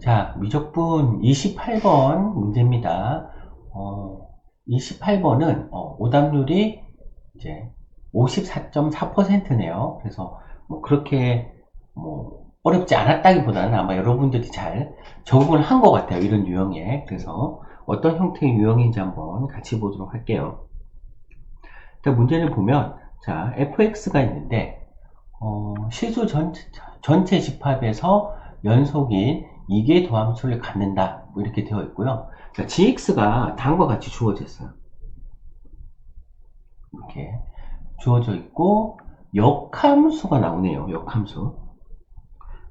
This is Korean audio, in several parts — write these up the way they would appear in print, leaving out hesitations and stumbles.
자, 미적분 28번 문제입니다. 28번은 오답률이 이제 54.4%네요. 그래서 뭐 그렇게 뭐 어렵지 않았다기보다는 아마 여러분들이 잘 적응을 한 것 같아요. 이런 유형에. 그래서 어떤 형태의 유형인지 한번 같이 보도록 할게요. 일단 문제를 보면 자, fx가 있는데 실수 전체 집합에서 연속인 2개의 도함수를 갖는다. 뭐 이렇게 되어 있고요. 자, gx가 다음과 같이 주어져 있어요. 이렇게 주어져 있고 역함수가 나오네요. 역함수.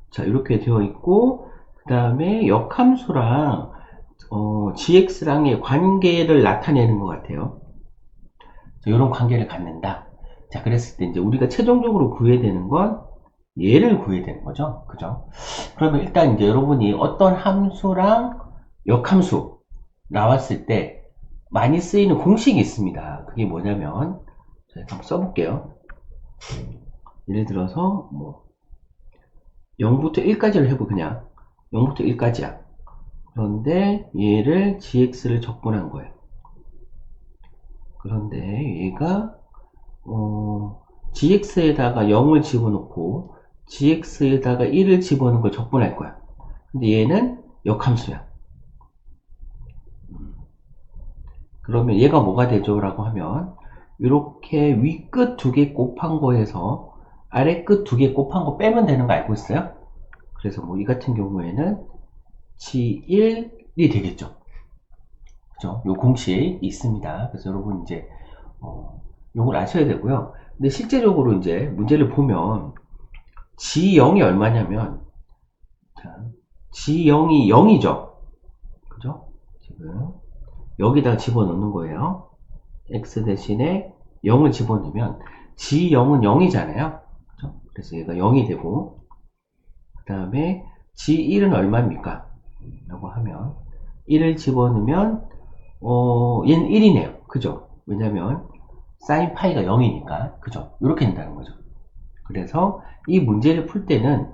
자, 이렇게 되어 있고 그 다음에 역함수랑 gx랑의 관계를 나타내는 것 같아요. 자, 이런 관계를 갖는다. 자, 그랬을 때 이제 우리가 최종적으로 구해야 되는 건 얘를 구해야 되는 거죠. 그죠? 그러면 일단 이제 여러분이 어떤 함수랑 역함수 나왔을 때 많이 쓰이는 공식이 있습니다. 그게 뭐냐면, 자, 한번 써볼게요. 예를 들어서, 뭐, 0부터 1까지를 해보, 그냥. 0부터 1까지야. 그런데 얘를 gx를 적분한 거예요. 그런데 얘가, gx에다가 0을 집어넣고, gx에다가 1을 집어넣은 걸 적분할 거야. 근데 얘는 역함수야. 그러면 얘가 뭐가 되죠? 라고 하면 이렇게 위 끝 두 개 곱한 거에서 아래 끝 두 개 곱한 거 빼면 되는 거 알고 있어요? 그래서 뭐 이 같은 경우에는 G1이 되겠죠. 그죠? 요 공식 있습니다. 그래서 여러분 이제 요걸 아셔야 되고요. 근데 실제적으로 이제 문제를 보면 G0이 얼마냐면 자, G0이 0이죠. 그죠? 지금 여기다가 집어넣는 거예요. x 대신에 0을 집어넣으면 g0은 0이잖아요. 그렇죠? 그래서 얘가 0이 되고 그 다음에 g1은 얼마입니까? 라고 하면 1을 집어넣으면 얘는 1이네요. 그죠? 왜냐면 sin 파이가 0이니까 그죠? 이렇게 된다는 거죠. 그래서 이 문제를 풀 때는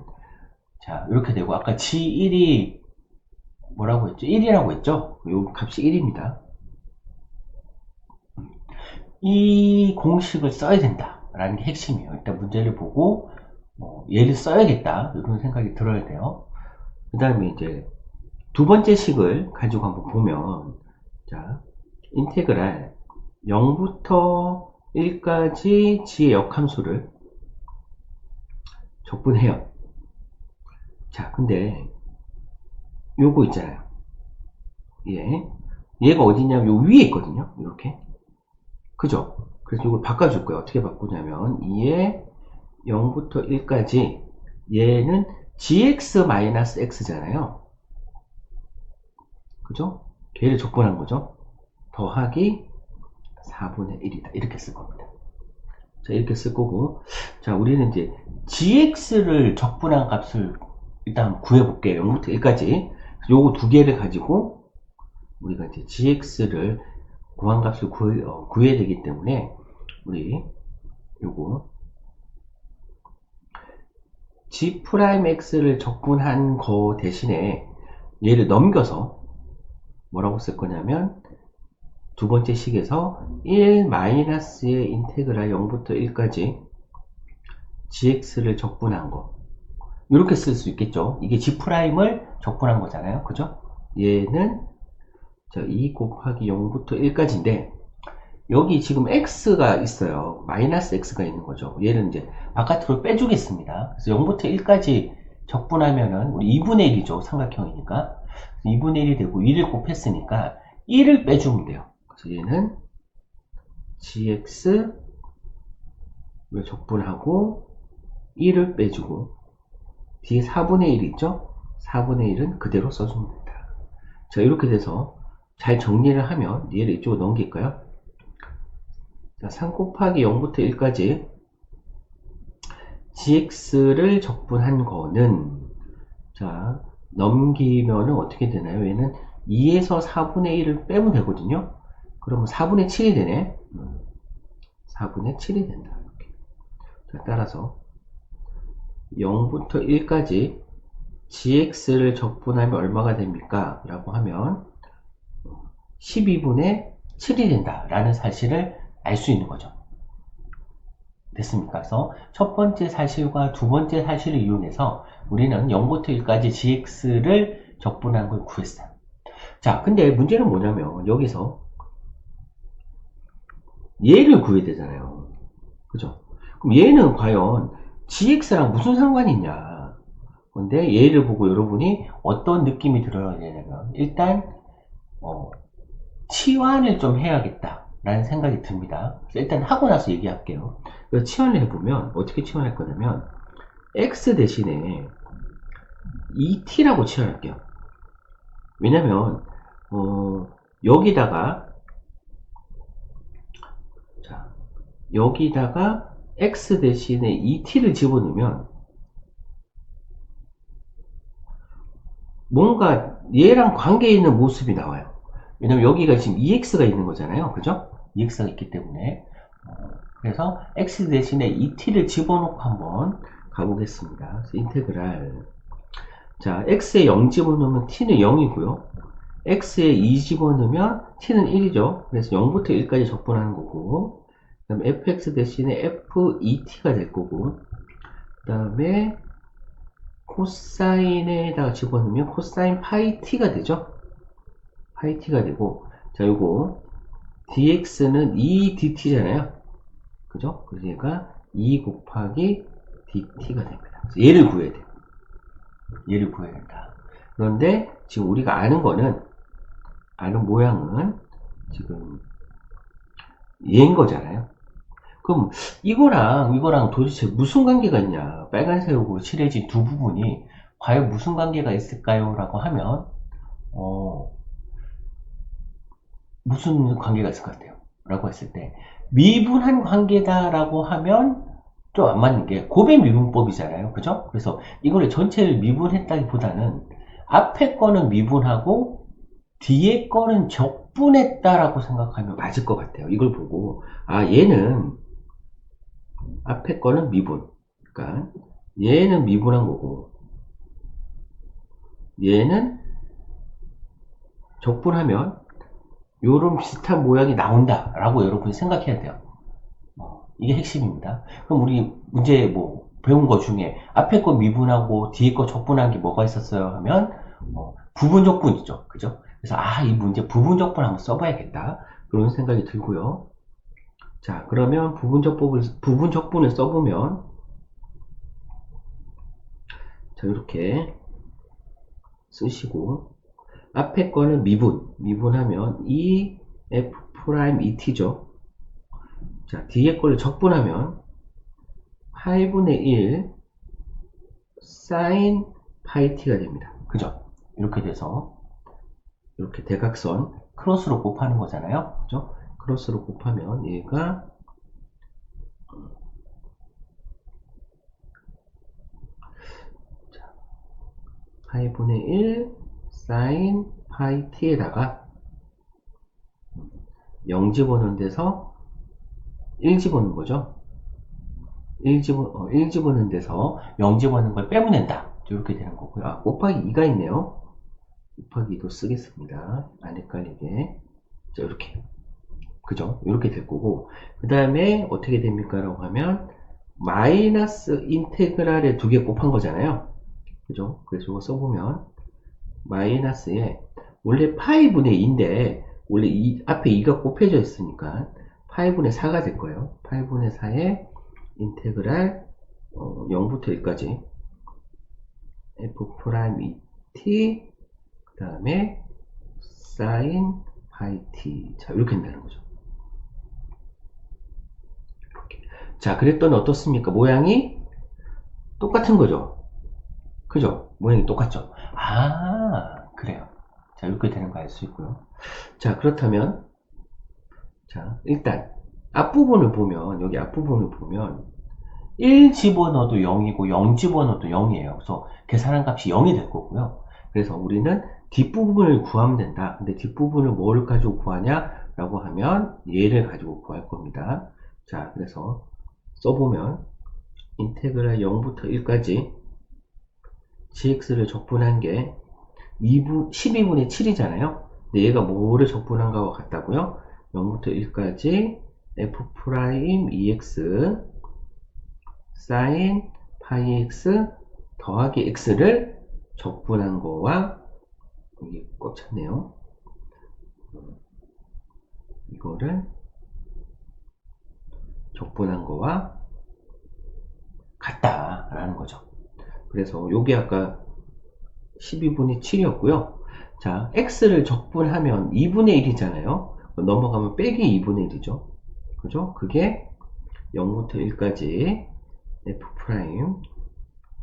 자 이렇게 되고 아까 g1이 뭐라고 했죠? 1이라고 했죠? 요 값이 1입니다. 이 공식을 써야 된다라는 게 핵심이에요. 일단 문제를 보고 얘를 써야겠다 이런 생각이 들어야 돼요. 그 다음에 이제 두 번째 식을 가지고 한번 보면 자 인테그랄 0부터 1까지 g의 역함수를 적분해요. 자 근데 요거 있잖아요. 얘가 어디냐면 요 위에 있거든요. 이렇게 그죠? 그래서 이걸 바꿔줄 거예요. 어떻게 바꾸냐면 2에 0부터 1까지 얘는 gx-x잖아요. 그죠? 걔를 적분한 거죠. 더하기 4분의 1이다. 이렇게 쓸 겁니다. 자, 이렇게 쓸 거고. 자, 우리는 이제 gx를 적분한 값을 일단 구해볼게요. 0부터 1까지. 요거 두 개를 가지고 우리가 이제 gx를 구한 값을 구해야 되기 때문에 우리 요거 g'x를 적분한 거 대신에 얘를 넘겨서 뭐라고 쓸 거냐면 두 번째 식에서 1-의 인테그랄 0부터 1까지 gx를 적분한 거 이렇게 쓸 수 있겠죠. 이게 g'을 적분한 거잖아요. 그죠? 얘는 2 곱하기 0부터 1까지인데 여기 지금 x가 있어요. 마이너스 x가 있는 거죠. 얘는 이제 바깥으로 빼주겠습니다. 그래서 0부터 1까지 적분하면은 우리 2분의 1이죠. 삼각형이니까 2분의 1이 되고 1을 곱했으니까 1을 빼주면 돼요. 그래서 얘는 gx를 적분하고 1을 빼주고 뒤에 4분의 1 있죠? 4분의 1은 그대로 써줍니다. 자 이렇게 돼서 잘 정리를 하면 얘를 이쪽으로 넘길까요? 자, 3 곱하기 0부터 1까지 gx를 적분한 거는 자 넘기면은 어떻게 되나요? 얘는 2에서 4분의 1을 빼면 되거든요. 그러면 4분의 7이 되네. 4분의 7이 된다. 이렇게. 자, 따라서 0부터 1까지 gx를 적분하면 얼마가 됩니까? 라고 하면 12분의 7이 된다 라는 사실을 알 수 있는 거죠. 됐습니까? 그래서 첫 번째 사실과 두 번째 사실을 이용해서 우리는 0부터 1까지 gx를 적분한 걸 구했어요. 자, 근데 문제는 뭐냐면 여기서 얘를 구해야 되잖아요. 그죠? 그럼 얘는 과연 gx랑 무슨 상관이 있냐? 근데 얘를 보고 여러분이 어떤 느낌이 들어야 되냐면 일단 치환을 좀 해야겠다 라는 생각이 듭니다. 그래서 일단 하고 나서 얘기할게요. 그래서 치환을 해보면 어떻게 치환할 거냐면 x 대신에 2t라고 치환할게요. 왜냐면 여기다가 자, 여기다가 x 대신에 2t를 집어넣으면 뭔가 얘랑 관계 있는 모습이 나와요. 왜냐면 여기가 지금 EX가 있는 거잖아요. 그죠? EX가 있기 때문에. 그래서 X 대신에 ET를 집어넣고 한번 가보겠습니다. 그래서 인테그랄. 자, X에 0 집어넣으면 T는 0이고요. X에 2 집어넣으면 T는 1이죠. 그래서 0부터 1까지 적분하는 거고. 그 다음에 FX 대신에 FET가 될 거고. 그 다음에 코사인에다가 집어넣으면 코사인 파이 t가 되죠. 파이 t가 되고, 자, 요거 dx는 2dt잖아요. 그죠? 그래서 얘가 2 곱하기 dt가 됩니다. 그래서 얘를 구해야 돼요. 얘를 구해야 된다. 그런데 지금 우리가 아는 모양은 지금 얘인 거잖아요. 그럼 이거랑 도대체 무슨 관계가 있냐? 빨간색으로 칠해진 두 부분이 과연 무슨 관계가 있을까요? 라고 하면 무슨 관계가 있을 것 같아요? 라고 했을 때 미분한 관계다라고 하면 좀 안 맞는 게 곱의 미분법이잖아요. 그죠? 그래서 이거를 전체를 미분했다기보다는 앞에 거는 미분하고 뒤에 거는 적분했다라고 생각하면 맞을 것 같아요. 이걸 보고 얘는 앞에 거는 미분. 그러니까 얘는 미분한 거고 얘는 적분하면 요런 비슷한 모양이 나온다 라고 여러분이 생각해야 돼요. 이게 핵심입니다. 그럼 우리 문제 배운 거 중에 앞에 거 미분하고 뒤에 거 적분한 게 뭐가 있었어요 하면 부분 적분이죠. 그죠? 그래서 이 문제 부분 적분 한번 써봐야겠다 그런 생각이 들고요. 자, 그러면 부분 적분을 써보면 자, 이렇게 쓰시고 앞에 거는 미분하면 F'ET죠. 자, 뒤에 거를 적분하면 8분의 1 sin 파이 t가 됩니다. 그죠? 이렇게 돼서 이렇게 대각선 크로스로 곱하는 거잖아요. 그죠? 크로스로 곱하면 얘가 8분의 1 sin 파이 t에다가 0 집어넣는 데서 1 집어넣는 거죠. 1 집어넣는 데서 0 집어넣는 걸 빼보낸다. 이렇게 되는 거고요. 곱하기 2가 있네요. 곱하기 2도 쓰겠습니다. 안 헷갈리게. 자, 이렇게. 그죠? 이렇게 될 거고. 그 다음에 어떻게 됩니까? 라고 하면, 마이너스 인테그랄에 두 개 곱한 거잖아요. 그죠? 그래서 이거 써보면, 마이너스에, 원래 파이분의 2인데, 원래 앞에 2가 곱해져 있으니까, 파이분의 4가 될 거예요. 파이분의 4에 인테그랄 0부터 1까지 f'(et) 그 다음에 sin 파이 t. 자, 이렇게 된다는 거죠. 이렇게. 자, 그랬더니 어떻습니까? 모양이 똑같은 거죠. 그죠? 모양이 똑같죠? 그래요. 자, 이렇게 되는 거 알 수 있고요. 자, 그렇다면 자, 일단 앞부분을 보면 여기 앞부분을 보면 1 집어넣어도 0이고 0 집어넣어도 0이에요. 그래서 계산한 값이 0이 될 거고요. 그래서 우리는 뒷부분을 구하면 된다. 근데 뒷부분을 뭐를 가지고 구하냐? 라고 하면 얘를 가지고 구할 겁니다. 자, 그래서 써보면 인테그랄 0부터 1까지 gx를 적분한 게 12분의 7이잖아요. 근데 얘가 뭐를 적분한 거와 같다고요? 0부터 1까지 f 프라임 ex sin 파이 x 더하기 x를 적분한 거와, 여기 꽉 찼네요. 이거를 적분한 거와 같다라는 거죠. 그래서 요게 아까 12분의 7이었고요. 자, x를 적분하면 2분의 1이잖아요. 넘어가면 빼기 2분의 1이죠. 그죠? 그게 0부터 1까지 f 프라임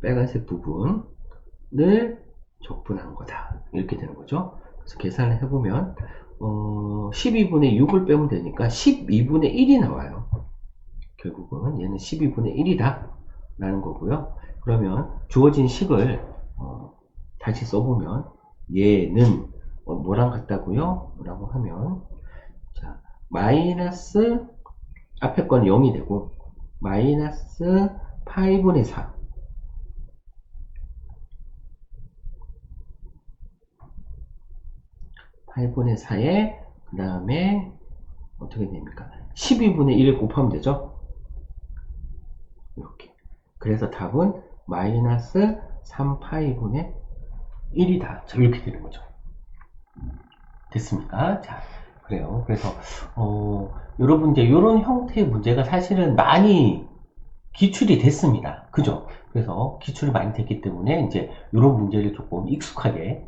빨간색 부분을 적분한 거다. 이렇게 되는 거죠. 그래서 계산을 해보면 12분의 6을 빼면 되니까 12분의 1이 나와요. 결국은 얘는 12분의 1이다 라는 거고요. 그러면 주어진 식을 다시 써보면 얘는 뭐랑 같다고요? 라고 하면, 자, 마이너스 앞에 건 0이 되고 마이너스 파이분의 4 8분의 4에 그 다음에 어떻게 됩니까? 12분의 1을 곱하면 되죠? 이렇게. 그래서 답은 마이너스 3파이분의 1이다. 자, 이렇게 되는 거죠. 됐습니까? 자, 그래요. 그래서 여러분 이제 이런 형태의 문제가 사실은 많이 기출이 됐습니다. 그죠? 그래서 기출이 많이 됐기 때문에 이제 이런 문제를 조금 익숙하게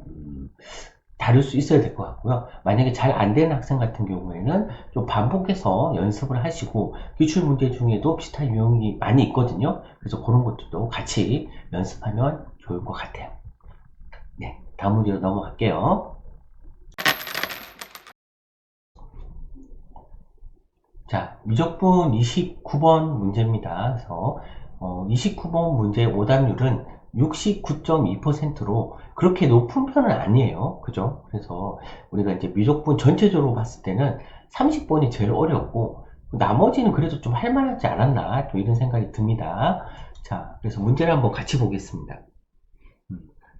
다룰 수 있어야 될 것 같고요. 만약에 잘 안 되는 학생 같은 경우에는 좀 반복해서 연습을 하시고, 기출 문제 중에도 비슷한 유형이 많이 있거든요. 그래서 그런 것들도 같이 연습하면 좋을 것 같아요. 네, 다음 문제로 넘어갈게요. 자, 미적분 29번 문제입니다. 그래서 29번 문제의 오답률은 69.2%로 그렇게 높은 편은 아니에요. 그죠? 그래서 우리가 이제 미적분 전체적으로 봤을 때는 30번이 제일 어렵고, 나머지는 그래도 좀 할만하지 않았나, 또 이런 생각이 듭니다. 자, 그래서 문제를 한번 같이 보겠습니다.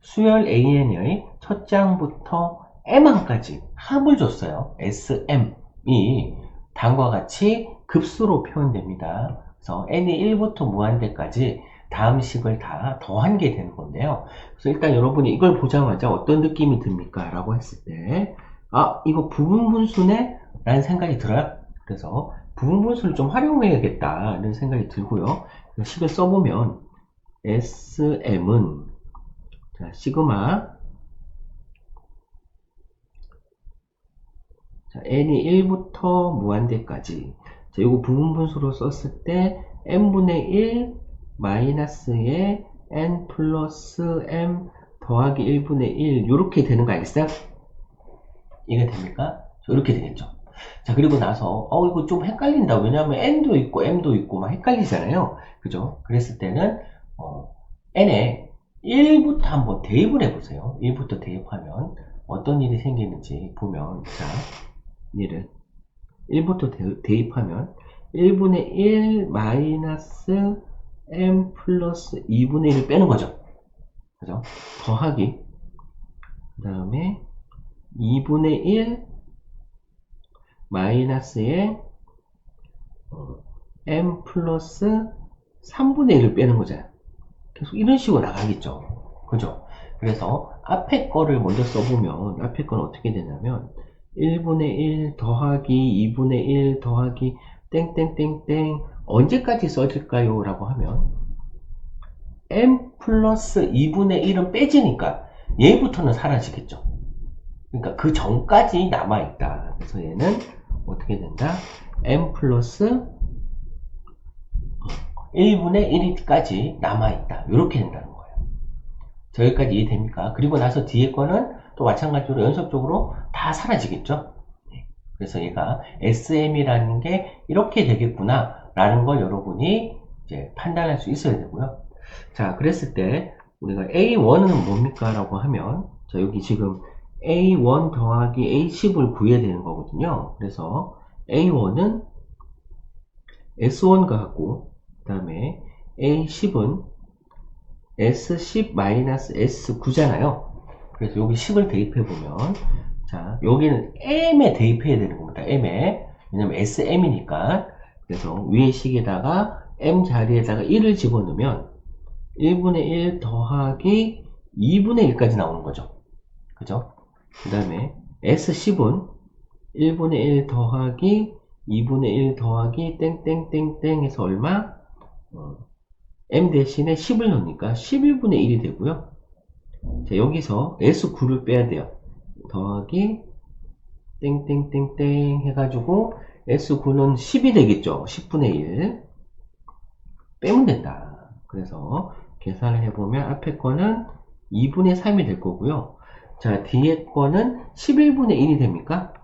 수열 AN의 첫 장부터 M항까지 합을 줬어요. SM이 다음과 같이 급수로 표현됩니다. 그래서 n이 1부터 무한대까지 다음 식을 다 더한 게 되는 건데요. 그래서 일단 여러분이 이걸 보자마자 어떤 느낌이 듭니까? 라고 했을 때, 아, 이거 부분분수네? 라는 생각이 들어요. 그래서 부분분수를 좀 활용해야겠다 이런 생각이 들고요. 식을 써보면 SM은 자, 시그마 자, n이 1부터 무한대까지. 자, 이거 부분분수로 썼을 때 n분의 1 마이너스에 n 플러스 m 더하기 1분의 1 이렇게 되는 거 알겠어요? 이게 됩니까? 이렇게 되겠죠. 자, 그리고 나서 이거 좀 헷갈린다. 왜냐하면 n도 있고 m도 있고 막 헷갈리잖아요. 그죠? 그랬을 때는 n에 1부터 한번 대입을 해보세요. 1부터 대입하면 어떤 일이 생기는지 보면, 자, 얘를 1부터 대입하면 1분의 1 마이너스 m 플러스 2분의 1을 빼는 거죠. 그죠? 더하기 그 다음에 2분의 1 마이너스에 m 플러스 3분의 1을 빼는 거잖아요. 계속 이런 식으로 나가겠죠. 그죠? 그래서 앞에 거를 먼저 써보면 앞에 거는 어떻게 되냐면 1분의 1 더하기 2분의 1 더하기 땡땡땡땡 언제까지 써질까요? 라고 하면 m 플러스 2분의 1은 빼지니까 얘부터는 사라지겠죠. 그러니까 그 전까지 남아있다. 그래서 얘는 어떻게 된다? m 플러스 1분의 1까지 남아있다. 이렇게 된다는 거예요. 저기까지 이해됩니까? 그리고 나서 뒤에 거는 또 마찬가지로 연속적으로 다 사라지겠죠. 그래서 얘가 SM이라는 게 이렇게 되겠구나 라는 걸 여러분이 이제 판단할 수 있어야 되고요. 자, 그랬을 때 우리가 A1은 뭡니까? 라고 하면, 자, 여기 지금 A1 더하기 A10을 구해야 되는 거거든요. 그래서 A1은 S1과 같고, 그 다음에 A10은 S10-S9잖아요. 그래서 여기 10을 대입해보면, 자, 여기는 M에 대입해야 되는 겁니다. M에. 왜냐면 SM이니까. 그래서 위에 식에다가 M 자리에다가 1을 집어넣으면 1분의 1 더하기 2분의 1까지 나오는 거죠. 그죠? 그 다음에 S10은 1분의 1 더하기 2분의 1 더하기 땡땡땡땡 해서 얼마? M 대신에 10을 넣으니까 11분의 1이 되고요. 자, 여기서 S9를 빼야 돼요. 더하기 땡땡땡땡 해가지고 S9는 10이 되겠죠. 10분의 1 빼면 된다. 그래서 계산을 해보면 앞에 거는 2분의 3이 될 거고요. 자, 뒤에 거는 11분의 1이 됩니까?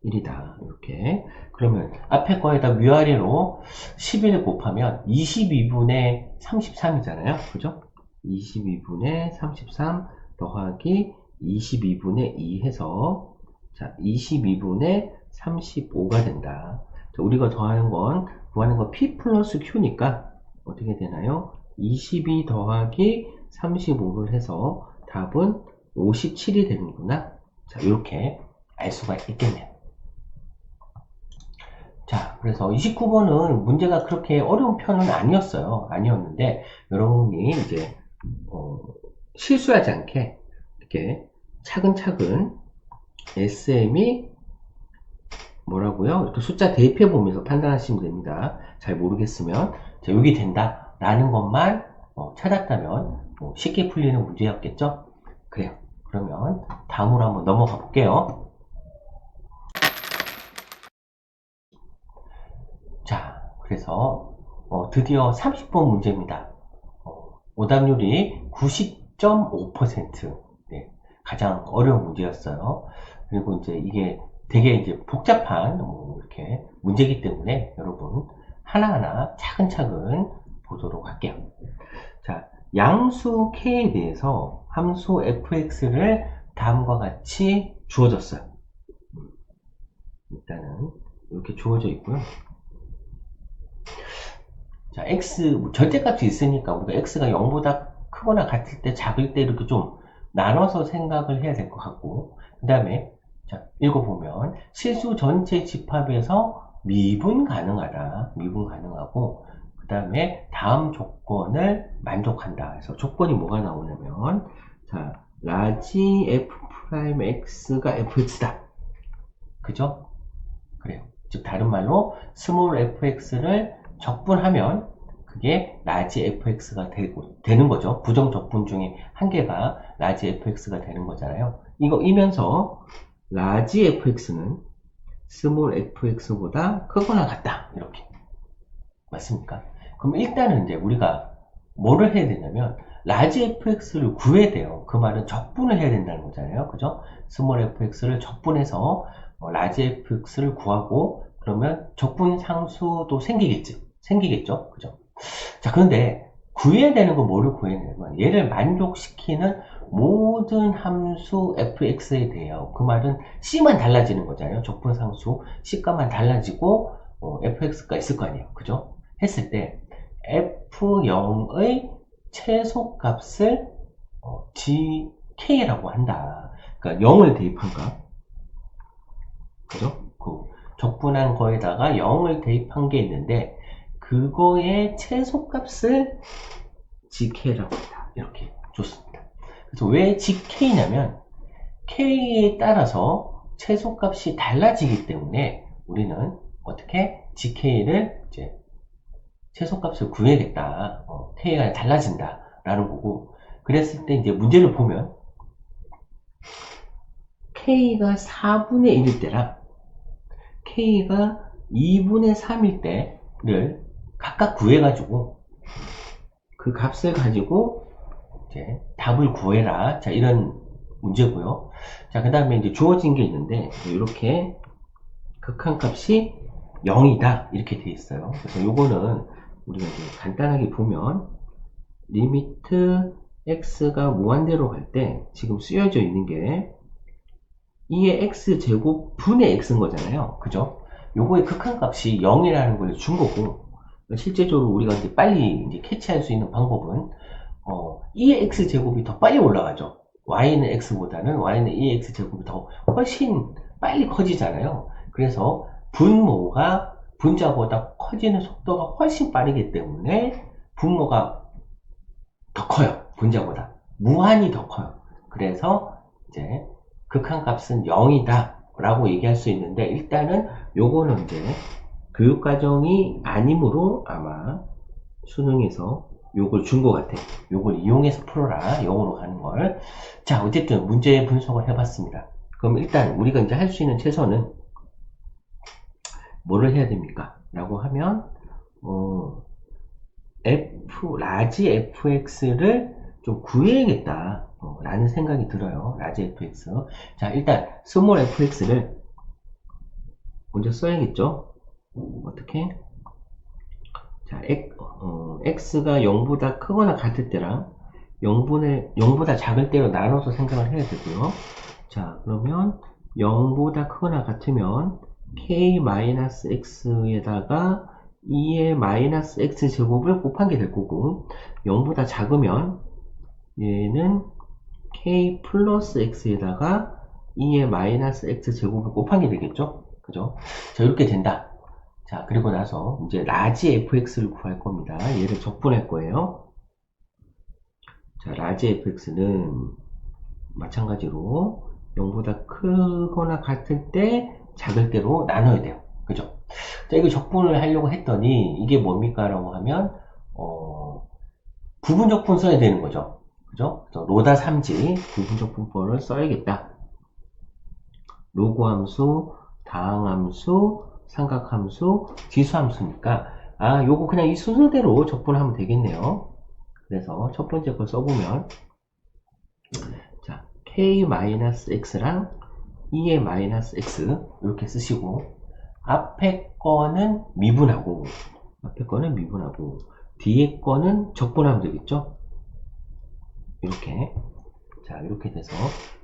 1이다. 이렇게. 그러면 앞에 거에다 위아래로 11 곱하면 22분의 33이잖아요. 그죠? 22분의 33 더하기 22분의 2 해서 자, 22분의 35가 된다. 자, 우리가 더하는 건 구하는 건 P 플러스 Q니까 어떻게 되나요? 22 더하기 35를 해서 답은 57이 되는구나. 자, 이렇게 알 수가 있겠네요. 자, 그래서 29번은 문제가 그렇게 어려운 편은 아니었어요. 아니었는데, 여러분이 이제, 실수하지 않게, 이렇게, 차근차근, SM이 뭐라고요? 이렇게 숫자 대입해 보면서 판단하시면 됩니다. 잘 모르겠으면, 자, 여기 된다. 라는 것만 찾았다면, 쉽게 풀리는 문제였겠죠? 그래요. 그러면, 다음으로 한번 넘어가 볼게요. 자, 그래서 드디어 30번 문제입니다. 오답률이 90.5%. 네, 가장 어려운 문제였어요. 그리고 이제 이게 되게 이제 복잡한 이렇게 문제이기 때문에 여러분 하나하나 차근차근 보도록 할게요. 자, 양수 K에 대해서 함수 fx를 다음과 같이 주어졌어요. 일단은 이렇게 주어져 있고요. 자, x, 절대값이 있으니까 우리가 x가 0보다 크거나 같을 때, 작을 때 이렇게 좀 나눠서 생각을 해야 될 것 같고, 그 다음에, 자, 읽어보면, 실수 전체 집합에서 미분 가능하다. 미분 가능하고, 그 다음에 다음 조건을 만족한다. 그래서 조건이 뭐가 나오냐면, 자, 라지 f'x가 fx다. 그죠? 그래요. 즉, 다른 말로, 스몰 fx를 적분하면 그게 라지 fx가 되는 거죠. 부정 적분 중에 한 개가 라지 fx가 되는 거잖아요. 이면서 라지 fx는 스몰 fx보다 크거나 같다. 이렇게. 맞습니까? 그럼 일단은 이제 우리가 뭐를 해야 되냐면 라지 fx를 구해야 돼요. 그 말은 적분을 해야 된다는 거잖아요. 그죠? 스몰 fx를 적분해서 라지 fx를 구하고 그러면 적분 상수도 생기겠죠? 그죠? 자, 그런데 구해야 되는 건 뭐를 구해야 되냐면 얘를 만족시키는 모든 함수 fx에 대해요. 그 말은 c만 달라지는 거잖아요. 적분 상수 c값만 달라지고 fx가 있을 거 아니에요. 그죠? 했을 때 f0의 최소값을 gk라고 한다. 그러니까 0을 대입한 값. 그죠? 그 적분한 거에다가 0을 대입한 게 있는데 그거의 최소값을 gk라고 한다. 이렇게 좋습니다. 그래서 왜 gk냐면 k에 따라서 최소값이 달라지기 때문에 우리는 어떻게 gk를 이제 최소값을 구해야겠다. k가 달라진다. 라는 거고 그랬을 때 이제 문제를 보면 k가 4분의 1일 때랑 k가 2분의 3일 때를 각각 구해가지고 그 값을 가지고 이제 답을 구해라. 자, 이런 문제고요. 자, 그 다음에 이제 주어진 게 있는데 이렇게 극한값이 0이다 이렇게 돼 있어요. 그래서 요거는 우리가 이제 간단하게 보면 리미트 x가 무한대로 갈 때 지금 쓰여져 있는 게 2의 x제곱 분의 x인 거잖아요. 그죠? 요거의 극한값이 0이라는 걸 준 거고 실제적으로 우리가 이제 빨리 이제 캐치할 수 있는 방법은 2의 x제곱이 더 빨리 올라가죠. y는 x보다는 y는 2의 x제곱이 더 훨씬 빨리 커지잖아요. 그래서 분모가 분자보다 커지는 속도가 훨씬 빠르기 때문에 분모가 더 커요. 분자보다 무한히 더 커요. 그래서 이제 극한값은 0이다 라고 얘기할 수 있는데, 일단은 요거는 이제 교육과정이 아니므로 아마 수능에서 요걸 준 것 같아. 요걸 이용해서 풀어라, 영어로 가는 걸. 자, 어쨌든 문제 분석을 해봤습니다. 그럼 일단 우리가 이제 할 수 있는 최선은 뭐를 해야 됩니까? 라고 하면 라지 fx를 좀 구해야겠다 라는 생각이 들어요. 라지 fx. 자, 일단 스몰 fx를 먼저 써야겠죠. 어떻게? 자, x가 0보다 크거나 같을 때랑 0보다 작을 때로 나눠서 생각을 해야 되고요. 자, 그러면 0보다 크거나 같으면 k-x에다가 2의 마이너스 x제곱을 곱한 게 될 거고, 0보다 작으면 얘는 k 플러스 x에다가 2의 마이너스 x제곱을 곱한 게 되겠죠? 그죠? 자, 이렇게 된다. 자, 그리고 나서 이제 라지 fx를 구할 겁니다. 얘를 적분할 거예요. 자, 라지 fx는 마찬가지로 0보다 크거나 같을 때 작을 때로 나눠야 돼요. 그죠? 자, 이거 적분을 하려고 했더니 이게 뭡니까? 라고 하면 부분적분 써야 되는 거죠. 그죠? 로다 3지 부분적분법을 써야겠다. 로그 함수, 다항 함수, 삼각함수, 지수함수니까 요거 그냥 이 순서대로 적분하면 되겠네요. 그래서 첫 번째 걸 써보면, 자, k-x랑 2의 마이너스 x 이렇게 쓰시고, 앞에 거는 미분하고 뒤에 거는 적분하면 되겠죠. 이렇게. 자, 이렇게 돼서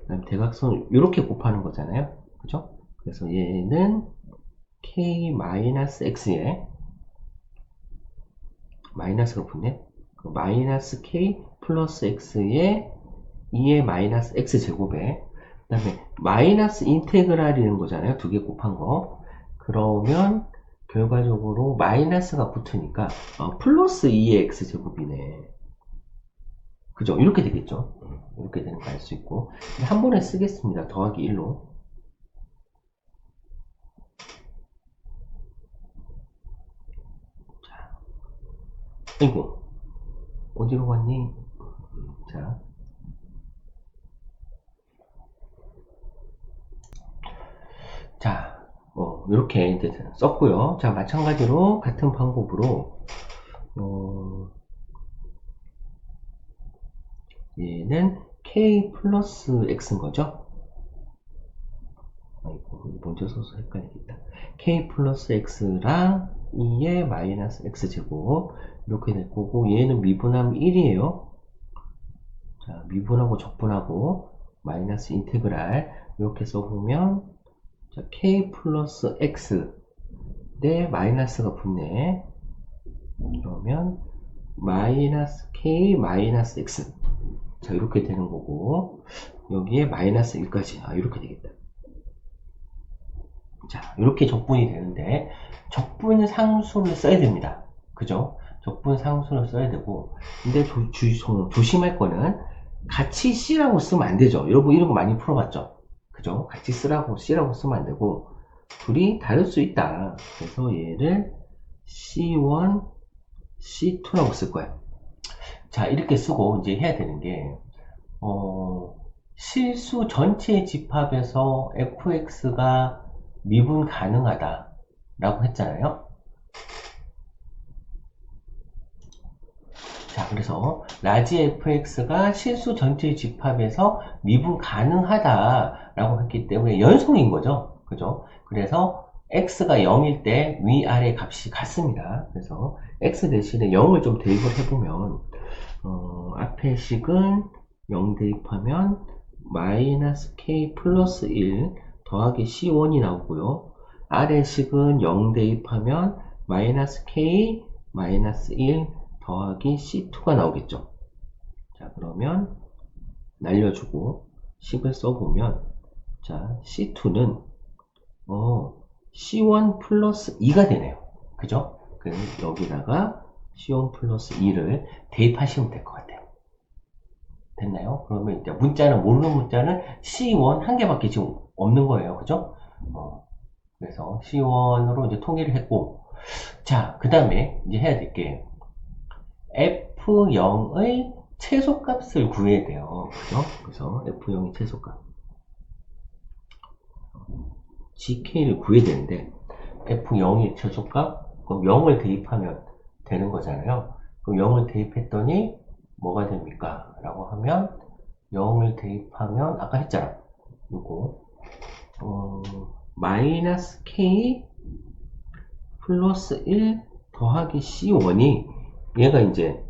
그다음 대각선 이렇게 곱하는 거잖아요. 그죠? 그래서 얘는 k-x에 마이너스가 붙네. 마이너스 k 플러스 x에 2의 마이너스 x제곱에, 그 다음에 마이너스 인테그랄이라는 거잖아요. 두 개 곱한 거. 그러면 결과적으로 마이너스가 붙으니까 플러스 2의 x제곱이네. 그죠? 이렇게 되겠죠. 이렇게 되는 거 알 수 있고, 한 번에 쓰겠습니다. 더하기 1로. 자, 아이고, 어디로 갔니? 자, 이렇게 이제 썼고요. 자, 마찬가지로 같은 방법으로 얘는 k 플러스 x인 거죠. 아이고, 먼저 써서 헷갈리겠다. k 플러스 x랑 2의 마이너스 x제곱 이렇게 될 거고, 얘는 미분하면 1이에요. 자, 미분하고 적분하고 마이너스 인테그랄 이렇게 써보면, 자, k 플러스 x 내 마이너스가 붙네. 그러면 마이너스 k 마이너스 x. 자, 이렇게 되는 거고, 여기에 마이너스 1까지 이렇게 되겠다. 자, 이렇게 적분이 되는데, 적분 상수를 써야 됩니다. 그죠? 적분 상수를 써야 되고, 근데 조심할 거는 같이 C라고 쓰면 안 되죠. 여러분 이런 거 많이 풀어봤죠? 그죠? 같이 C라고 쓰면 안 되고, 둘이 다를 수 있다. 그래서 얘를 C1, C2라고 쓸 거예요. 자, 이렇게 쓰고 이제 해야 되는 게, 실수 전체 집합에서 fx가 미분 가능하다 라고 했잖아요. 자, 그래서 라지 fx가 실수 전체 집합에서 미분 가능하다 라고 했기 때문에 연속인 거죠. 그죠? 그래서 x가 0일 때 위아래 값이 같습니다. 그래서 x 대신에 0을 좀 대입을 해보면, 앞에 식은 0 대입하면 마이너스 k 플러스 1 더하기 c1이 나오고요. 아래 식은 0 대입하면 마이너스 k 마이너스 1 더하기 C2가 나오겠죠. 자, 그러면 날려주고 10을 써보면, 자, C2는 C1 플러스 2가 되네요. 그죠? 그래서 여기다가 C1 플러스 2를 대입하시면 될 것 같아요. 됐나요? 그러면 이제 문자는, 모르는 문자는 C1 한 개밖에 지금 없는 거예요. 그죠? 그래서 C1으로 이제 통일을 했고, 자, 그 다음에 이제 해야 될 게, F0의 최소값을 구해야 돼요. 그죠? 그래서 F0의 최소값. GK를 구해야 되는데, F0의 최소값, 그럼 0을 대입하면 되는 거잖아요. 그럼 0을 대입했더니, 뭐가 됩니까? 라고 하면, 0을 대입하면, 아까 했잖아. 요거, 마이너스 K 플러스 1 더하기 C1이, 얘가 이제,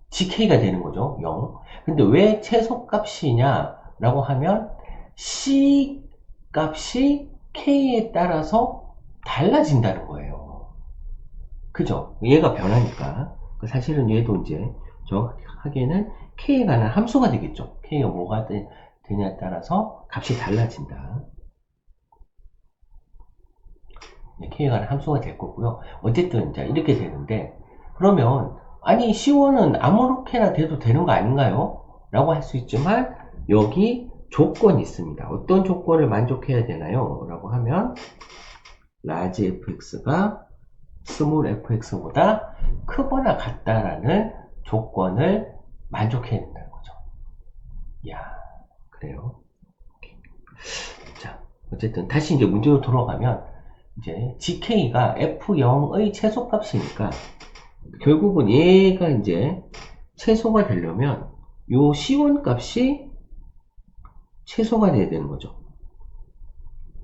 GK가 되는 거죠. 0. 근데 왜 최소값이냐? 라고 하면, C 값이 K에 따라서 달라진다는 거예요. 그죠? 얘가 변하니까. 사실은 얘도 이제 정확하게는 K에 관한 함수가 되겠죠. K가 뭐가 되냐에 따라서 값이 달라진다. K에 관한 함수가 될 거고요. 어쨌든 자, 이렇게 되는데, 그러면 아니 C1은 아무렇게나 돼도 되는 거 아닌가요? 라고 할 수 있지만 여기 조건이 있습니다. 어떤 조건을 만족해야 되나요? 라고 하면 large fx가 small fx보다 크거나 같다라는 조건을 만족해야 된다는 거죠. 이야, 그래요. 자, 어쨌든 다시 이제 문제로 돌아가면 이제 gk가 f0의 최소값이니까 결국은 얘가 이제 최소가 되려면 요 C1 값이 최소가 돼야 되는 거죠.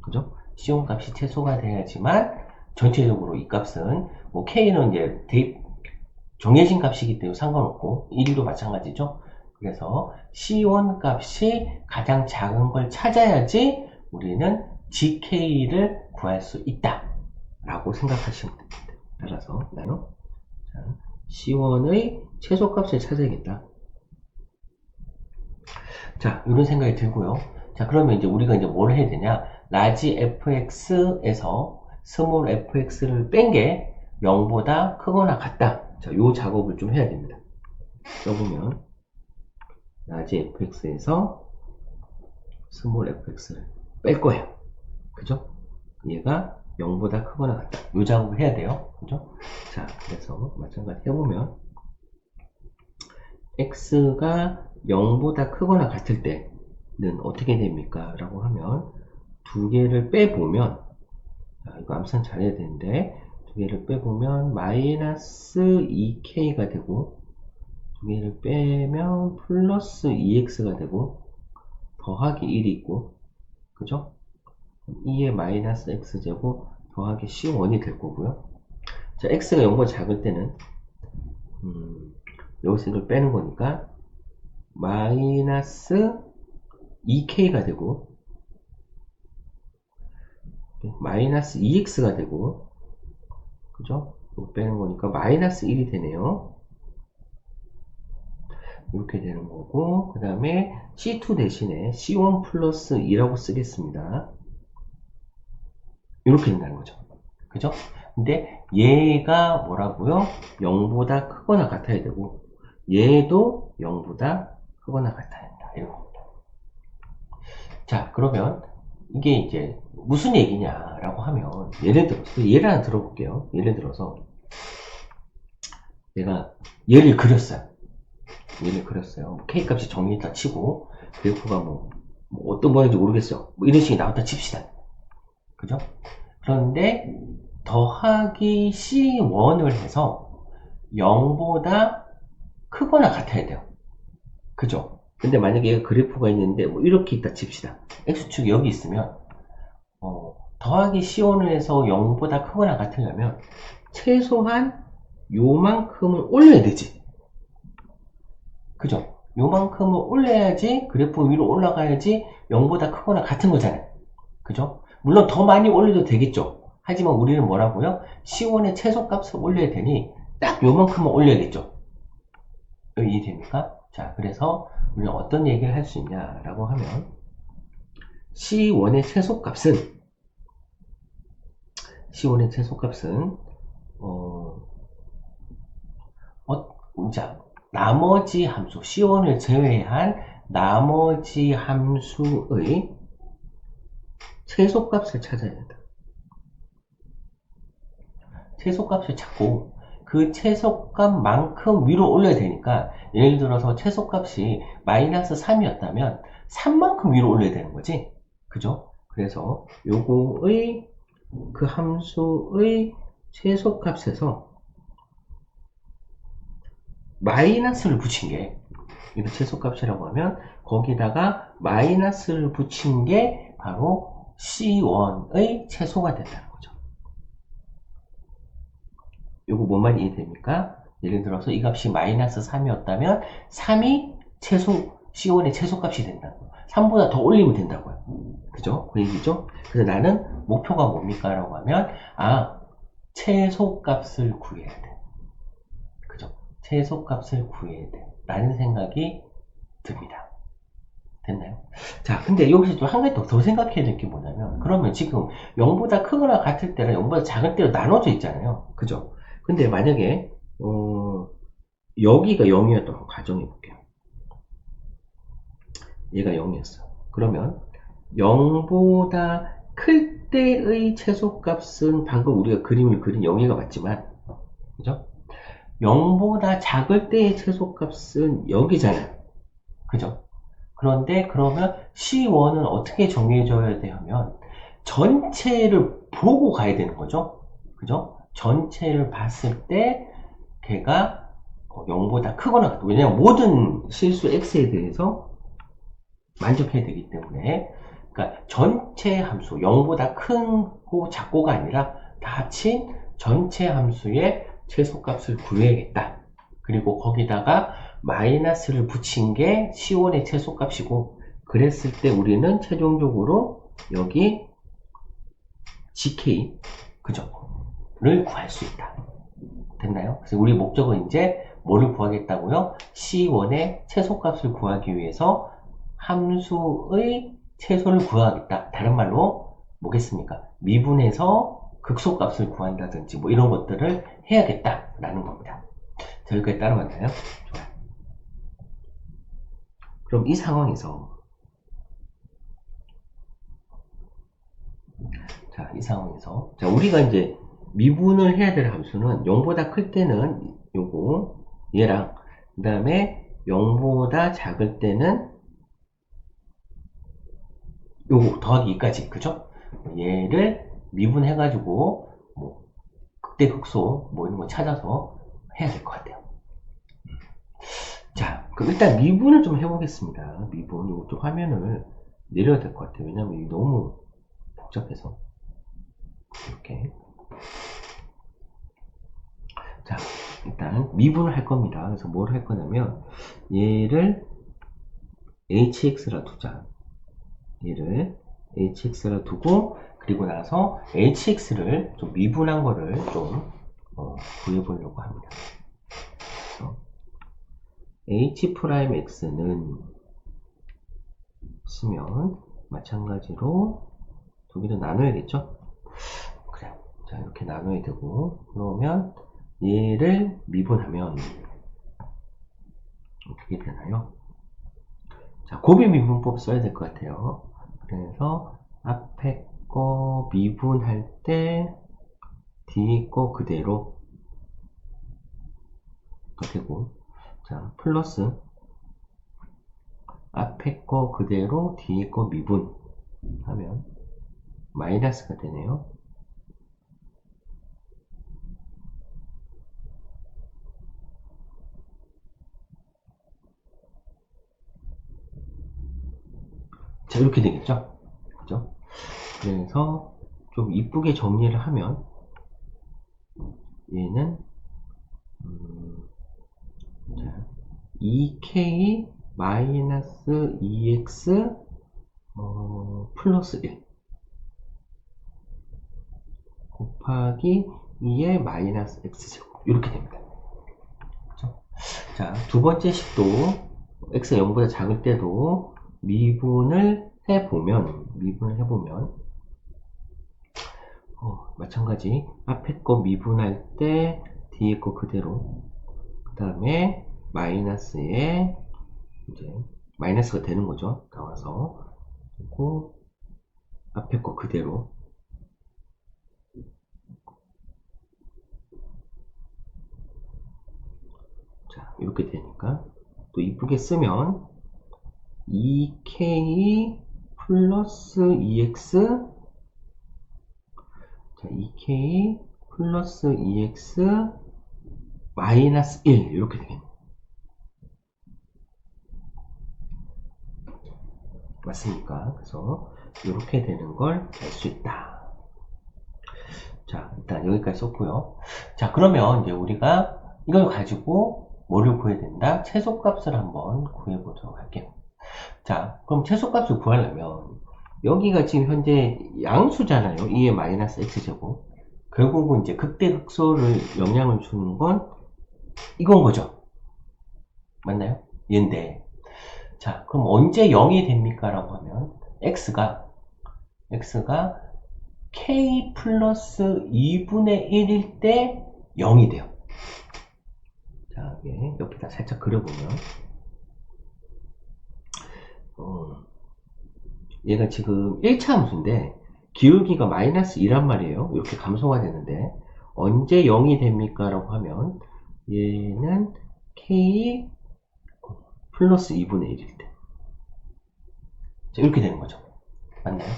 그죠? C1 값이 최소가 돼야지만 전체적으로 이 값은 뭐 K는 이제 정해진 값이기 때문에 상관없고 1도 마찬가지죠. 그래서 C1 값이 가장 작은 걸 찾아야지 우리는 GK를 구할 수 있다 라고 생각하시면 됩니다. 따라서 나요. C1의 최소값을 찾아야겠다. 자, 이런 생각이 들고요. 자, 그러면 이제 우리가 이제 뭘 해야 되냐? large fx에서 small fx를 뺀 게 0보다 크거나 같다. 자, 요 작업을 좀 해야 됩니다. 써보면 large fx에서 small fx를 뺄 거예요. 그죠? 얘가 0보다 크거나 같다. 요 작업을 해야 돼요. 그죠? 자, 그래서 마찬가지 해보면 x가 0보다 크거나 같을 때는 어떻게 됩니까? 라고 하면 두 개를 빼보면, 이거 암산 잘해야 되는데 두 개를 빼보면 마이너스 2k가 되고 두 개를 빼면 플러스 2x가 되고 더하기 1이 있고, 그죠? 2의 마이너스 x제곱 더하기 c1이 될 거고요. 자, x가 0보다 작을 때는 여기서 이걸 빼는 거니까 마이너스 2k가 되고 마이너스 2x가 되고, 그죠? 이거 빼는 거니까 마이너스 1이 되네요. 이렇게 되는 거고, 그 다음에 C2 대신에 C1 플러스 2라고 쓰겠습니다. 이렇게 된다는 거죠. 그죠? 근데 얘가 뭐라고요? 0보다 크거나 같아야 되고 얘도 0보다 크거나 같아야 된다. 이런 겁니다. 자, 그러면 이게 이제 무슨 얘기냐라고 하면 예를 들어서 예를 하나 들어볼게요. 예를 들어서 내가 얘를 그렸어요. K값이 정리했다 치고 그래프가 뭐 어떤 모양인지 모르겠어요. 뭐 이런 식이 나왔다 칩시다. 그죠? 그런데 더하기 C1을 해서 0보다 크거나 같아야 돼요. 그죠? 근데 만약에 얘가 그래프가 있는데 뭐 이렇게 있다 칩시다. X축이 여기 있으면 더하기 C1을 해서 0보다 크거나 같으려면 최소한 요만큼을 올려야 되지. 그죠? 요만큼을 올려야지 그래프 위로 올라가야지 0보다 크거나 같은 거잖아요. 그죠? 물론 더 많이 올려도 되겠죠. 하지만 우리는 뭐라고요? C1의 최소값을 올려야 되니 딱 요만큼만 올려야겠죠. 이해됩니까? 자, 그래서 우리는 어떤 얘기를 할 수 있냐라고 하면 C1의 최소값은 자, 나머지 함수 C1을 제외한 나머지 함수의 최소값을 찾아야 된다. 최소값을 찾고 그 최소값만큼 위로 올려야 되니까, 예를 들어서 최소값이 마이너스 3이었다면 3만큼 위로 올려야 되는 거지. 그죠? 그래서 요거의 그 함수의 최소값에서 마이너스를 붙인 게, 이거 최소값이라고 하면 거기다가 마이너스를 붙인 게 바로 C1의 최소가 된다는 거죠. 요거 뭐만 이해됩니까? 예를 들어서 이 값이 마이너스 3이었다면 3이 C1의 최소값이 된다고. 3보다 더 올리면 된다고요. 그죠? 그 얘기죠? 그래서 나는 목표가 뭡니까? 라고 하면, 최소값을 구해야 돼. 그죠? 최소값을 구해야 돼. 라는 생각이 듭니다. 됐나요? 자, 근데 여기서 좀 한 가지 더 생각해야 될 게 뭐냐면, 그러면 지금 0보다 크거나 같을 때랑 0보다 작을 때로 나눠져 있잖아요. 그죠? 근데 만약에 여기가 0이었던 가정해 볼게요. 얘가 0이었어. 그러면 0보다 클 때의 최소값은 방금 우리가 그림을 그린 0이가 맞지만, 그죠? 0보다 작을 때의 최소값은 여기잖아요. 그죠? 그런데 그러면 C1은 어떻게 정해져야 돼 하면 전체를 보고 가야 되는 거죠. 그죠? 전체를 봤을 때 걔가 0보다 크거나 같다. 왜냐면 모든 실수 x에 대해서 만족해야 되기 때문에, 그러니까 전체 함수 0보다 크고 작고가 아니라 다 합친 전체 함수의 최소값을 구해야겠다. 그리고 거기다가 마이너스를 붙인 게 C1의 최소값이고, 그랬을 때 우리는 최종적으로 여기 GK, 그죠? 를 구할 수 있다. 됐나요? 그래서 우리 목적은 이제 뭐를 구하겠다고요? C1의 최소값을 구하기 위해서 함수의 최소를 구하겠다. 다른 말로 뭐겠습니까? 미분해서 극소값을 구한다든지 뭐 이런 것들을 해야겠다라는 겁니다. 자, 여기까지 따라왔나요? 좋아요. 그럼 이 상황에서, 자, 우리가 이제 미분을 해야 될 함수는 0보다 클 때는 요거, 얘랑, 그 다음에 0보다 작을 때는 요거 더하기 2까지, 그죠? 얘를 미분해가지고, 뭐, 극대, 극소, 뭐 이런 거 찾아서 해야 될 것 같아요. 자, 그럼 일단 미분을 좀 해보겠습니다. 미분. 이거 좀 화면을 내려야 될 것 같아요. 왜냐면 이게 너무 복잡해서. 이렇게. 자, 일단 미분을 할 겁니다. 그래서 뭘 할 거냐면, 얘를 hx라 두자. 얘를 hx라 두고, 그리고 나서 hx를 좀 미분한 거를 좀 구해보려고 합니다. 그래서 h'x는 쓰면 마찬가지로 두 개를 나눠야겠죠? 그래요. 자, 이렇게 나눠야 되고, 그러면 얘를 미분하면 어떻게 되나요? 자, 곱비 미분법 써야 될 것 같아요. 그래서 앞에 거 미분할 때 뒤에 거 그대로 되고, 자, 플러스 앞에 거 그대로 뒤에 거 미분 하면 마이너스가 되네요. 자, 이렇게 되겠죠? 그죠? 그래서 좀 이쁘게 정리를 하면 얘는 자, 2k 마이너스 2x 플러스 1 곱하기 2의 마이너스 x제곱 이렇게 됩니다. 그렇죠? 자, 두 번째 식도 x가 0보다 작을 때도 미분을 해보면 마찬가지 앞에 거 미분할 때 뒤에 거 그대로, 그 다음에 마이너스에 이제 마이너스가 되는 거죠. 나와서 그리고 앞에 거 그대로. 자, 이렇게 되니까 또 이쁘게 쓰면 2k 플러스 2x, 자, 2k 플러스 2x 마이너스 1 이렇게 되겠네요. 맞습니까? 그래서 이렇게 되는 걸 알 수 있다. 자, 일단 여기까지 썼고요. 자, 그러면 이제 우리가 이걸 가지고 뭐를 구해야 된다? 최소값을 한번 구해보도록 할게요. 자, 그럼 최소값을 구하려면 여기가 지금 현재 양수잖아요. 2의 마이너스 x제곱. 결국은 이제 극대극소를 영향을 주는 건 이건 거죠. 맞나요? 얘인데. 자, 그럼 언제 0이 됩니까? 라고 하면 x가 k 플러스 2분의 1일 때 0이 돼요. 자, 옆에다 살짝 그려보면 얘가 지금 1차 함수인데 기울기가 마이너스 2란 말이에요. 이렇게 감소가 되는데 언제 0이 됩니까? 라고 하면 얘는 k 플러스 2분의 1일 때. 자, 이렇게 되는 거죠. 맞나요?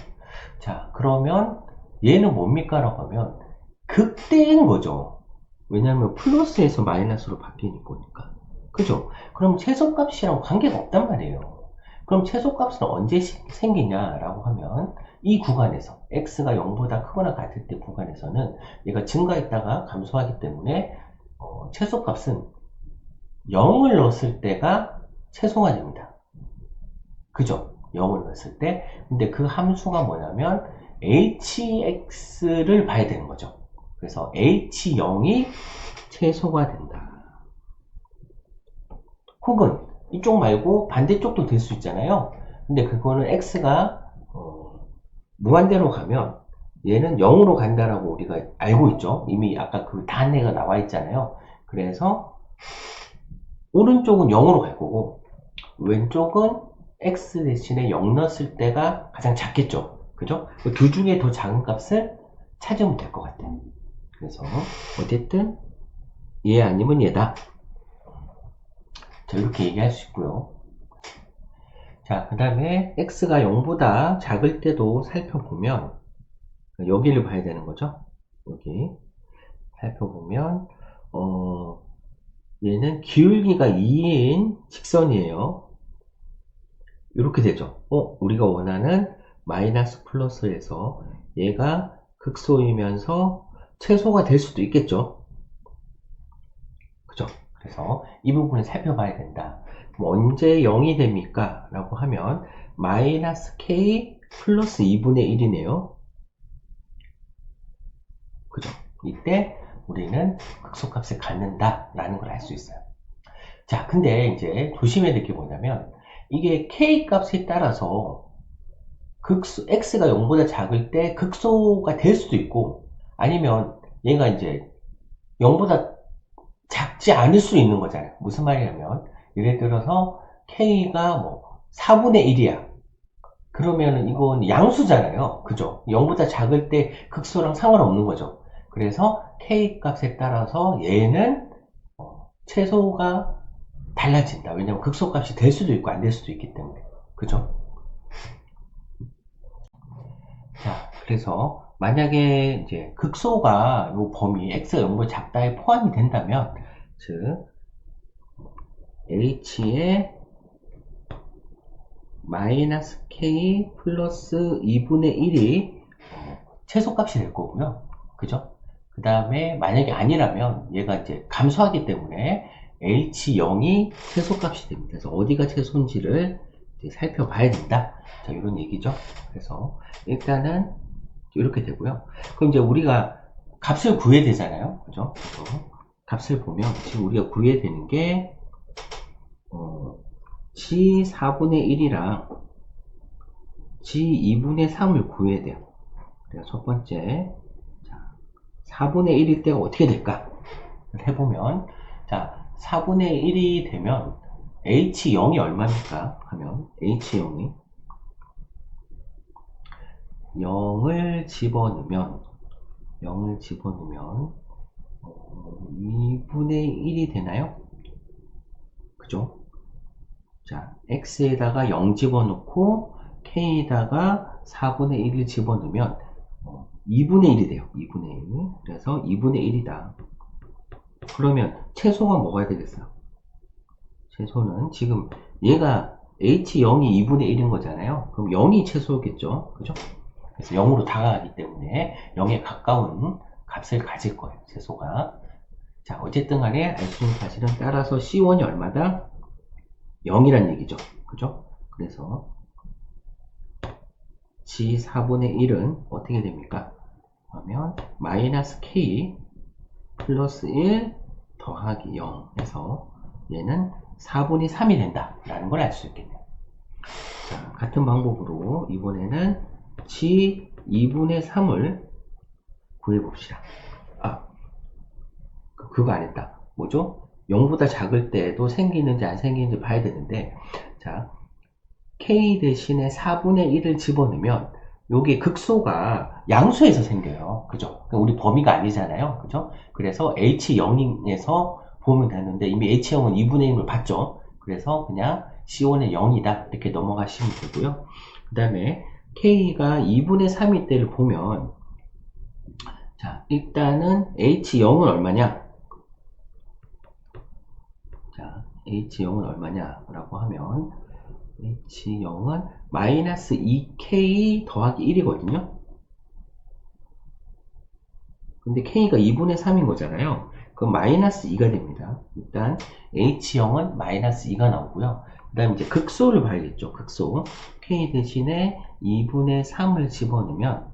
자, 그러면 얘는 뭡니까? 라고 하면 극대인 거죠. 왜냐하면 플러스에서 마이너스로 바뀌는 거니까. 그죠? 그럼 최소값이랑 관계가 없단 말이에요. 그럼 최소값은 언제 생기냐라고 하면 이 구간에서 x가 0보다 크거나 같을 때 구간에서는 얘가 증가했다가 감소하기 때문에 최소값은 0을 넣었을 때가 최소가 됩니다. 그죠? 0을 넣었을 때. 근데 그 함수가 뭐냐면 hx를 봐야 되는 거죠. 그래서 h0이 최소가 된다. 혹은 이쪽 말고 반대쪽도 될 수 있잖아요. 근데 그거는 x가 무한대로 가면 얘는 0으로 간다라고 우리가 알고 있죠. 이미 아까 그 단해가 나와 있잖아요. 그래서 오른쪽은 0으로 갈 거고 왼쪽은 x 대신에 0 넣었을 때가 가장 작겠죠. 그죠? 둘 중에 더 작은 값을 찾으면 될 것 같아요. 그래서 어쨌든 얘 아니면 얘다. 자, 이렇게 얘기할 수 있고요. 자, 그 다음에 x가 0보다 작을 때도 살펴보면 여기를 봐야 되는 거죠. 여기 살펴보면 얘는 기울기가 2인 직선이에요. 이렇게 되죠. 우리가 원하는 마이너스 플러스에서 얘가 극소이면서 최소가 될 수도 있겠죠. 그죠? 그래서 이 부분을 살펴봐야 된다. 언제 0이 됩니까? 라고 하면 마이너스 k 플러스 2분의 1이네요. 그죠? 이때 우리는 극소값을 갖는다 라는 걸 알 수 있어요. 자, 근데 이제 조심해야 될 게 뭐냐면 이게 k 값에 따라서 x가 0보다 작을 때 극소가 될 수도 있고 아니면 얘가 이제 0보다 작지 않을 수 있는 거잖아요. 무슨 말이냐면 예를 들어서 k가 뭐 4분의 1이야. 그러면 이건 양수잖아요. 그죠? 0보다 작을 때 극소랑 상관없는 거죠. 그래서 k 값에 따라서 얘는 최소가 달라진다. 왜냐면 극소값이 될 수도 있고 안 될 수도 있기 때문에. 그죠? 자, 그래서 만약에 이제 극소가 이 범위 x가 0보다 작다에 포함이 된다면 즉 h의 마이너스 k 플러스 2분의 1이 최소값이 될 거고요. 그죠? 그 다음에 만약에 아니라면 얘가 이제 감소하기 때문에 h0이 최소값이 됩니다. 그래서 어디가 최소인지를 이제 살펴봐야 된다. 자, 이런 얘기죠. 그래서 일단은 이렇게 되고요. 그럼 이제 우리가 값을 구해야 되잖아요. 그죠? 그래서 값을 보면 지금 우리가 구해야 되는 게 G 4분의 1이랑 G 2분의 3을 구해야 돼요. 그래서 첫 번째, 자, 4분의 1일 때가 어떻게 될까? 해보면, 자, 4분의 1이 되면 H0이 얼마입니까? 하면 H0이 0을 집어넣으면 2분의 1이 되나요? 그죠? 자, x에다가 0 집어넣고 k에다가 4분의 1을 집어넣으면 2분의 1이 돼요. 2분의 1. 그래서 2분의 1이다. 그러면 최소가 뭐가 되겠어요? 최소는 지금 얘가 h0이 2분의 1인 거잖아요. 그럼 0이 최소겠죠. 그죠? 그래서 0으로 다가가기 때문에 0에 가까운 값을 가질 거예요. 최소가. 자, 어쨌든 간에 알 수 있는 사실은 따라서 C1이 얼마다? 0이란 얘기죠. 그죠? 그래서 G 4분의 1은 어떻게 됩니까? 그러면 마이너스 K 플러스 1 더하기 0 해서 얘는 4분의 3이 된다 라는 걸 알 수 있겠네요. 자, 같은 방법으로 이번에는 G 2분의 3을 구해봅시다. 아, 그거 안 했다. 뭐죠? 0보다 작을 때도 생기는지 안 생기는지 봐야 되는데, 자, K 대신에 4분의 1을 집어넣으면 여기 극소가 양수에서 생겨요. 그죠? 우리 범위가 아니잖아요. 그죠? 그래서 H0에서 보면 되는데 이미 H0은 2분의 1을 봤죠. 그래서 그냥 C1의 0이다 이렇게 넘어가시면 되고요. 그 다음에 K가 2분의 3일 때를 보면, 자, 일단은 H0은 얼마냐? 자, H0은 얼마냐라고 하면 H0은 마이너스 2K 더하기 1이거든요. 근데 K가 2분의 3인 거잖아요. 그럼 마이너스 2가 됩니다. 일단 H0은 마이너스 2가 나오고요. 그 다음에 이제 극소를 봐야겠죠. 극소. K 대신에 2분의 3을 집어넣으면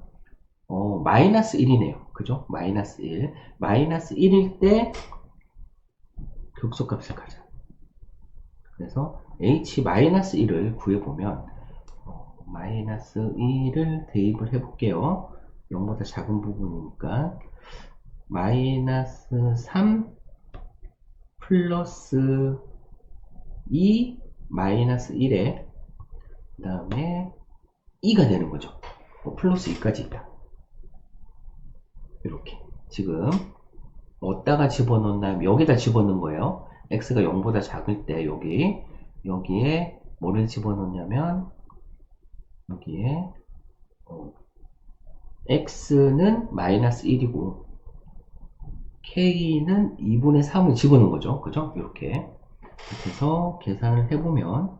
마이너스 1이네요. 그죠? 마이너스 1. 마이너스 1일 때 극소값을 가자. 그래서 H-1을 구해보면 마이너스 1을 대입을 해볼게요. 0보다 작은 부분이니까 마이너스 3 플러스 2 마이너스 1에 그 다음에 2가 되는 거죠. 플러스 2까지 있다. 이렇게 지금 어디다가 집어넣나요? 여기다 집어넣은 거예요. x가 0보다 작을 때 여기에 뭐를 집어넣냐면 여기에 x는 마이너스 1이고 k는 2분의 3을 집어넣은 거죠. 그죠? 이렇게 해서 계산을 해보면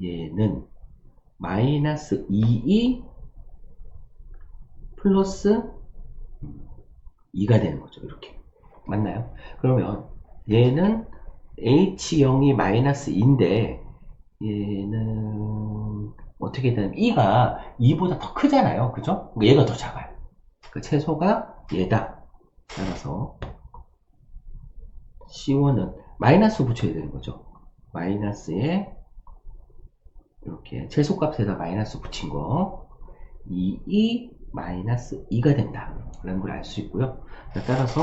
얘는 마이너스 2이 플러스 2가 되는 거죠. 이렇게 맞나요? 그러면 얘는 H0이 마이너스 2인데 얘는 어떻게 되냐면 2가 2보다 더 크잖아요. 그죠? 얘가 더 작아요. 그 최소가 얘다. 따라서 C1은 마이너스 붙여야 되는 거죠. 마이너스에 이렇게 최소값에다 마이너스 붙인 거 2 마이너스 2가 된다 라는 걸 알 수 있고요. 따라서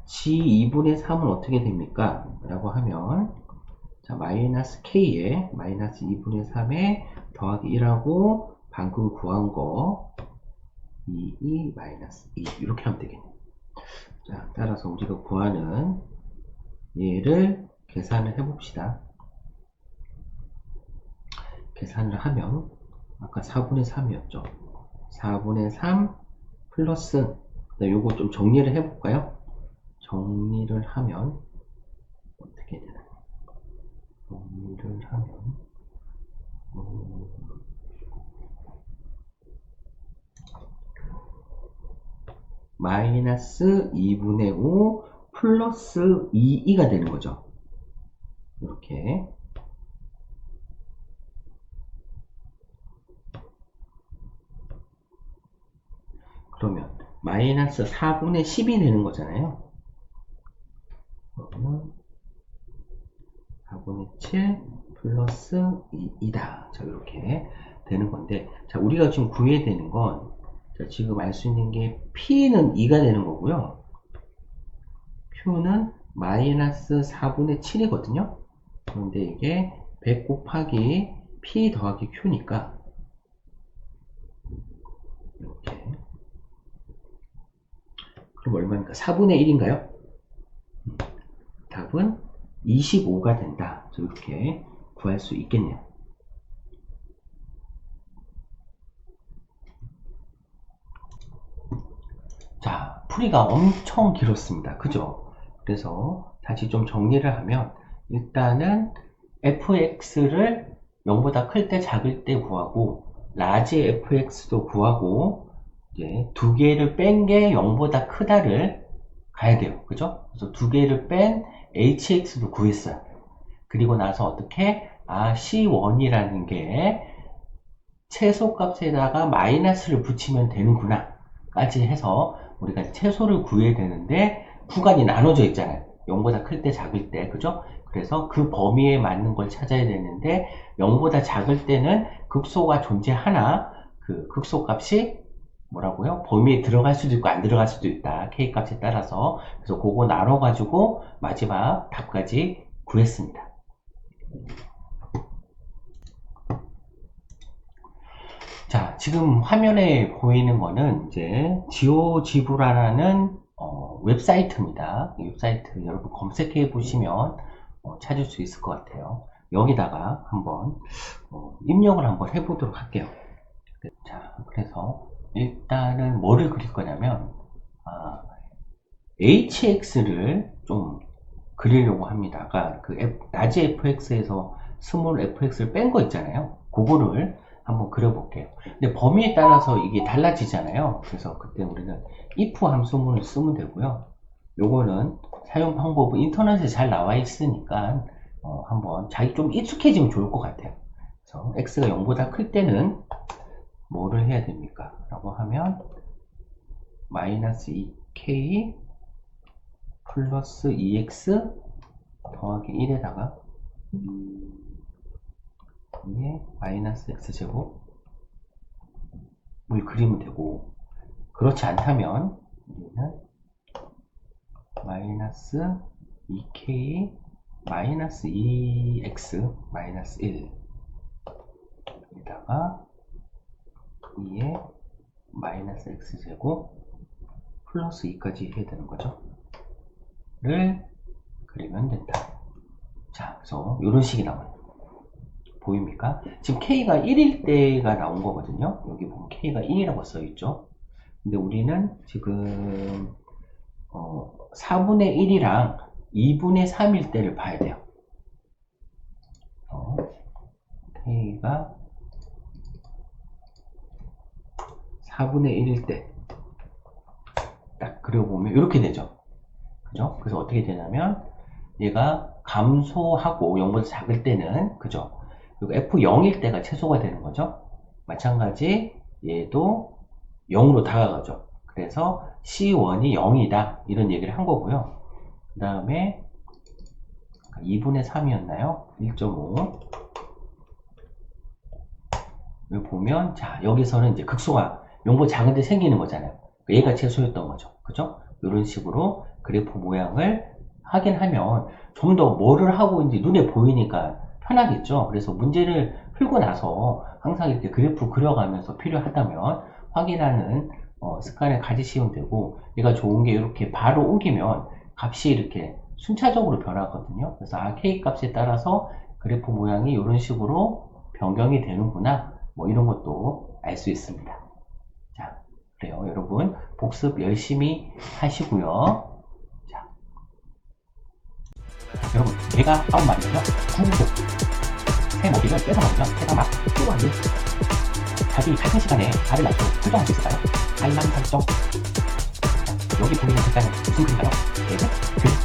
G2분의 3은 어떻게 됩니까? 라고 하면 자, 마이너스 K에 마이너스 2분의 3에 더하기 1하고 방금 구한 거 2 마이너스 2 이렇게 하면 되겠네요. 자, 따라서 우리가 구하는 얘를 계산을 해봅시다. 계산을 하면 아까 4분의 3이었죠. 4분의 3 플러스 요거 좀 정리를 해볼까요? 정리를 하면 어떻게 되나요? 정리를 하면 마이너스 2분의 5 플러스 2가 되는 거죠. 이렇게 그러면 마이너스 4분의 10이 되는 거잖아요. 그러면 4분의 7 플러스 2다. 자, 이렇게 되는 건데, 자, 우리가 지금 구해야 되는 건, 자, 지금 알 수 있는 게 P는 2가 되는 거고요. Q는 마이너스 4분의 7이거든요. 그런데 이게 100 곱하기 P 더하기 Q니까, 이렇게. 그럼 얼마입니까? 4분의 1인가요? 답은 25가 된다. 이렇게 구할 수 있겠네요. 자, 풀이가 엄청 길었습니다. 그죠? 그래서 다시 좀 정리를 하면, 일단은 fx를 0보다 클 때 작을 때 구하고, 라지 fx도 구하고, 이제 두 개를 뺀 게 0보다 크다를 가야 돼요. 그죠? 그래서 두 개를 뺀 hx도 구했어요. 그리고 나서 어떻게? c1이라는 게 최소값에다가 마이너스를 붙이면 되는구나 까지 해서 우리가 최소를 구해야 되는데 구간이 나눠져 있잖아요. 0보다 클 때 작을 때, 그죠? 그래서 그 범위에 맞는 걸 찾아야 되는데 0보다 작을 때는 극소가 존재하나 그 극소값이 뭐라고요? 범위에 들어갈 수도 있고 안 들어갈 수도 있다. K값에 따라서. 그래서 그거 나눠가지고 마지막 답까지 구했습니다. 자, 지금 화면에 보이는 거는 이제 지오지브라라는 웹사이트입니다. 이 웹사이트 여러분 검색해 보시면 찾을 수 있을 것 같아요. 여기다가 한번 입력을 한번 해보도록 할게요. 자, 그래서 일단은 뭐를 그릴 거냐면 hx를 좀 그리려고 합니다. 아까 그 라지 fx에서 스몰 fx를 뺀 거 있잖아요. 그거를 한번 그려볼게요. 근데 범위에 따라서 이게 달라지잖아요. 그래서 그때 우리는 if 함수문을 쓰면 되고요. 요거는 사용 방법은 인터넷에 잘 나와 있으니까 한번 자기 좀 익숙해지면 좋을 것 같아요. 그래서 x가 0보다 클 때는 뭐를 해야 됩니까? 라고 하면 마이너스 2k 플러스 2x 더하기 1에다가 이게 마이너스 x제곱을 그리면 되고, 그렇지 않다면 우리는 마이너스 2k 마이너스 2x 마이너스 1 에다가 2에 마이너스 x제곱 플러스 2까지 해야 되는 거죠. 를 그리면 된다. 자, 그래서 이런 식이 나와요. 보입니까? 지금 k가 1일 때가 나온 거거든요. 여기 보면 k가 1이라고 써 있죠. 근데 우리는 지금 4분의 1이랑 2분의 3일 때를 봐야 돼요. k가 4분의 1일 때 딱 그려보면 이렇게 되죠. 그죠? 그래서 어떻게 되냐면 얘가 감소하고 0보다 작을 때는, 그죠? 그리고 f0일 때가 최소가 되는 거죠. 마찬가지 얘도 0으로 다가가죠. 그래서 c1이 0이다 이런 얘기를 한 거고요. 그 다음에 2분의 3이었나요? 1.5 여기 보면, 자, 여기서는 이제 극소가 0보다 작은데 생기는 거잖아요. 얘가 최소였던 거죠. 그죠? 이런 식으로 그래프 모양을 확인하면 좀 더 뭐를 하고 있는지 눈에 보이니까 편하겠죠. 그래서 문제를 풀고 나서 항상 이렇게 그래프 그려가면서 필요하다면 확인하는 습관을 가지시면 되고, 얘가 좋은 게 이렇게 바로 옮기면 값이 이렇게 순차적으로 변하거든요. 그래서 k 값에 따라서 그래프 모양이 이런 식으로 변경이 되는구나, 뭐 이런 것도 알 수 있습니다. 자, 그래요. 여러분 복습 열심히 하시고요. 자, 여러분 제가 다운받으면요, 중국 새 모델을 뺏어먹으면 제가 막 필요한데 자기 같은 시간에 발을 놔도 설정할 수 있을까요? 알람 설정. 자, 여기 보이는 글자는 무슨 글인가요? 네, 글